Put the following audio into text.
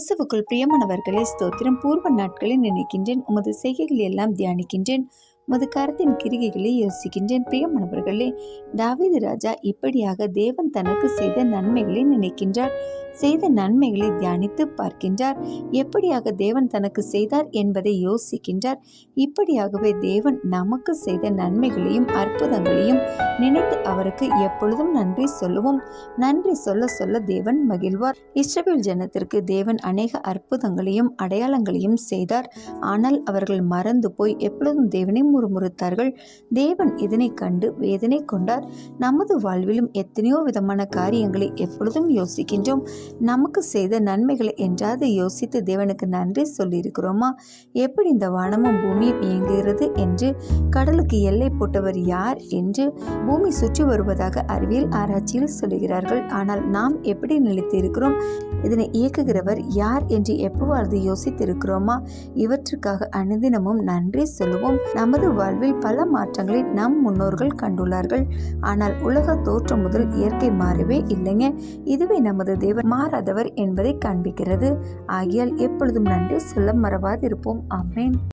கிறிஸ்துவுக்குள் பிரியமானவர்களே, ஸ்தோத்திரம். பூர்வ நாட்களை நினைக்கின்றேன், உமது செய்கைகள் எல்லாம் தியானிக்கின்றேன், உமது கரத்தின் கிரிகைகளை யோசிக்கின்றேன். பிரியமானவர்களே, தாவீது ராஜா இப்படியாக தேவன் தனக்கு செய்த நன்மைகளை நினைக்கின்றார், செய்த நன்மைகளை தியானித்து பார்க்கின்றார். எப்படியாக தேவன் தனக்கு செய்தார் என்பதை யோசிக்கின்றார். இப்படியாகவே தேவன் நமக்கு செய்த நன்மைகளையும் அற்புதங்களையும் நினைத்து அவருக்கு எப்பொழுதும் நன்றி சொல்லுவோம். நன்றி சொல்ல சொல்ல தேவன் மகிழ்வார். இஸ்ரவேல் ஜனத்திற்கு தேவன் அநேக அற்புதங்களையும் அடையாளங்களையும் செய்தார். ஆனால் அவர்கள் மறந்து போய் எப்பொழுதும் தேவனை முறுமுறுத்தார்கள். தேவன் இதனை கண்டு வேதனை கொண்டார். நமது வாழ்விலும் எத்தனையோ விதமான காரியங்களை எப்பொழுதும் யோசிக்கின்றோம். நமக்கு செய்த நன்மைகளை என்றாவது யோசித்து தேவனுக்கு நன்றி சொல்லியிருக்கிறோமா? எப்படி இந்த வானமும் பூமியும் இயங்குகிறது என்று, கடலுக்கு எல்லை போட்டவர் யார் என்று பூமி சுற்றி வருவதாக அறிவியல் ஆராய்ச்சியில் சொல்லுகிறார்கள். ஆனால் நாம் எப்படி நிலைத்து இருக்கிறோம்? இதனை இயக்குகிறவர் யார் என்று எப்போவாவது யோசித்திருக்கிறோமா? இவற்றுக்காக அனுதினமும் நன்றி சொல்லுவோம். நமது வாழ்வில் பல மாற்றங்களை நம் முன்னோர்கள் கண்டுள்ளார்கள். ஆனால் உலக தோற்றம் முதல் இயற்கை மாறவே இல்லைங்க. இதுவே நமது தேவன் மாறாதவர் என்பதை காண்பிக்கிறது. ஆகியால் எப்பொழுதும் நன்றி சொல்ல மறவாதிருப்போம். ஆமென்.